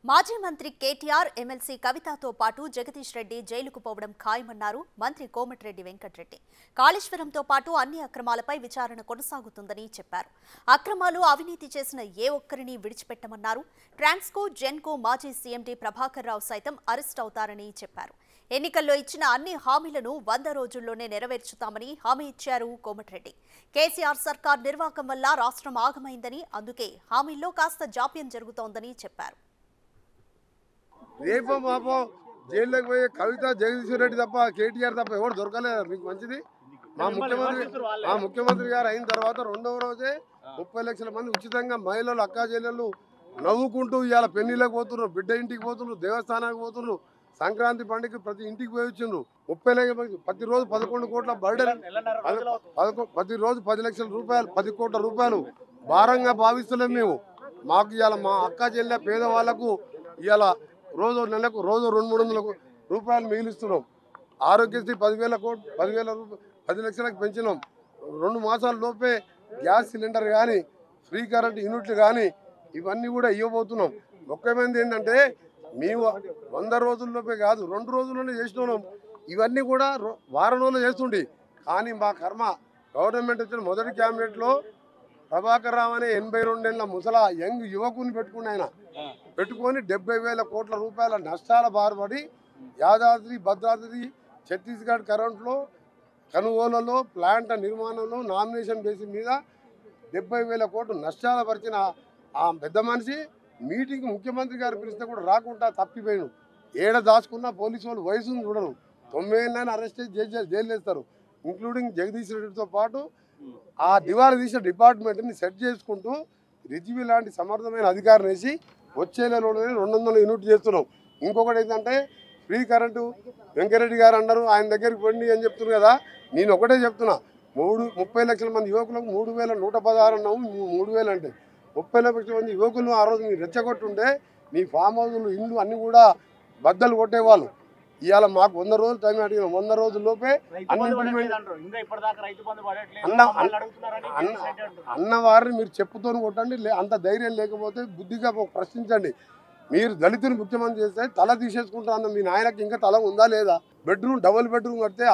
మాజీ మంత్రి కేటీఆర్ ఎమ్మెల్సీ కవితతో పాటు జగదీష్ రెడ్డి జైలుకు పోవడం ఖాయమన్నారు మంత్రి కోమటిరెడ్డి వెంకటరెడ్డి. కాళేశ్వరంతో పాటు అన్ని అక్రమాలపై విచారణ కొనసాగుతుందని చెప్పారు. అక్రమాలు, అవినీతి చేసిన ఏ ఒక్కరిని విడిచిపెట్టమన్నారు. ట్రాన్స్కో, జెన్కో మాజీ సీఎండీ ప్రభాకర్ రావు సైతం అరెస్ట్ అవుతారని చెప్పారు. ఎన్నికల్లో ఇచ్చిన అన్ని హామీలను 100 రోజుల్లోనే నెరవేర్చుతామని హామీ ఇచ్చారు కోమటిరెడ్డి. కేసీఆర్ సర్కార్ నిర్వాకం వల్ల రాష్ట్రం ఆగమైందని, అందుకే హామీల్లో కాస్త జాప్యం జరుగుతోందని చెప్పారు. రేపో మాపో జైల్లోకి పోయే కవిత, జగదీశ్వర్ రెడ్డి తప్ప కేటీఆర్ తప్ప ఎవరు దొరకలేదు. మీకు మంచిది. మా ముఖ్యమంత్రి గారు అయిన తర్వాత 2వ రోజే 30 లక్షల మంది ఉచితంగా మహిళలు, అక్కా చెల్లెళ్ళు నవ్వుకుంటూ ఇవాళ పెళ్లిళ్ళకి పోతున్నారు, బిడ్డ ఇంటికి పోతున్నారు, దేవస్థానానికి పోతున్నారు, సంక్రాంతి పండుగ ప్రతి ఇంటికి పోయి వచ్చిండ్రు. 30 లక్షల ప్రతిరోజు 11 కోట్ల బర్డెన్, ప్రతిరోజు 10 లక్షల రూపాయలు, 10 కోట్ల రూపాయలు భారంగా భావిస్తలేము మేము. మాకు ఇవాళ మా అక్కా చెల్లె పేదవాళ్లకు ఇవాళ నెలకు 200-300 రూపాయలు మిగిలిస్తున్నాం. ఆరోగ్యశ్రీ 10 లక్షలకు పెంచినాం. 2 మాసాల లోపే గ్యాస్ సిలిండర్ కానీ, ఫ్రీ కరెంట్ యూనిట్లు కానీ ఇవన్నీ కూడా ఇవ్వబోతున్నాం. ముఖ్యమైనది ఏంటంటే మేము 100 రోజుల్లోపే కాదు, 2 రోజుల్లోనే చేస్తున్నాం. ఇవన్నీ కూడా వారం రోజులు చేస్తుండే. కానీ మా కర్మ గవర్నమెంట్ వచ్చిన మొదటి క్యాబినెట్లో ప్రభాకర్ రావు అనే 82 ఏళ్ల ముసలా యంగ్ యువకుని పెట్టుకొని 70,000 కోట్ల రూపాయల నష్టాల బారుపడి యాదాద్రి, భద్రాద్రి, ఛత్తీస్గఢ్ కరెంట్లో కొనుగోలులో, ప్లాంట్ నిర్మాణంలో నామినేషన్ బేసిస్ మీద 70,000 కోట్లు నష్టాల పరిచిన ఆ పెద్ద మనిషి మీటింగ్ ముఖ్యమంత్రి గారు పిలిస్తే కూడా రాకుండా తప్పిపోయాడు. ఏడ దాచుకున్న పోలీసు వాళ్ళు వయసును చూడరు. 9 ఏళ్ళైనా అరెస్ట్ చేసి జైలు వేస్తారు. ఇంక్లూడింగ్ జగదీష్ రెడ్డితో పాటు ఆ దివాళా తీసిన డిపార్ట్మెంట్ని సెట్ చేసుకుంటూ రిజ్వీ లాంటి సమర్థమైన అధికారులు వేసి వచ్చే నెలలోనే 200 యూనిట్లు చేస్తున్నాం. ఇంకొకటి ఏంటంటే ఫ్రీ కరెంటు వెంకరెడ్డి గారు అన్నారు, ఆయన దగ్గరికి పోండి అని చెప్తున్నారు కదా. నేను ఒకటే చెప్తున్నా, 30 లక్షల మంది యువకులకు 3,116 అన్నాము. 3,000 అంటే 30 లక్షల మంది యువకులు ఆ రోజు మీరు రెచ్చగొట్టుంటే మీ ఫామ్ హౌస్లు, ఇండ్లు అన్నీ కూడా బద్దలు కొట్టేవాళ్ళు. ఇవాళ మాకు 100 రోజులు టైం అడిగినాం. 100 రోజుల్లోపే అన్నవారిని మీరు చెప్పుతో కొట్టండి. అంత ధైర్యం లేకపోతే బుద్ధిగా ప్రశ్నించండి. మీరు దళితుని ముఖ్యమంత్రి చేస్తే తల తీసేసుకుంటారన్న మీ నాయనకి ఇంకా తల ఉందా లేదా? డబుల్ బెడ్రూమ్ కడితే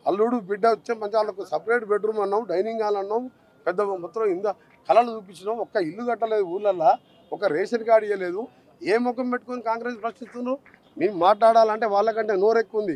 అల్లుడు బిడ్డ వచ్చే మంచి వాళ్ళకు సపరేట్ బెడ్రూమ్ అన్నాం, డైనింగ్ హాల్ అన్నాం, పెద్ద మొత్తం ఇంత కళలు చూపించినాం. ఒక్క ఇల్లు కట్టలేదు ఊళ్ళల్లో, ఒక రేషన్ కార్డు ఇవ్వలేదు. ఏ ముఖం పెట్టుకొని కాంగ్రెస్ ప్రశ్నిస్తున్నారు? మేము మాట్లాడాలంటే వాళ్ళకంటే నోరెక్కుంది.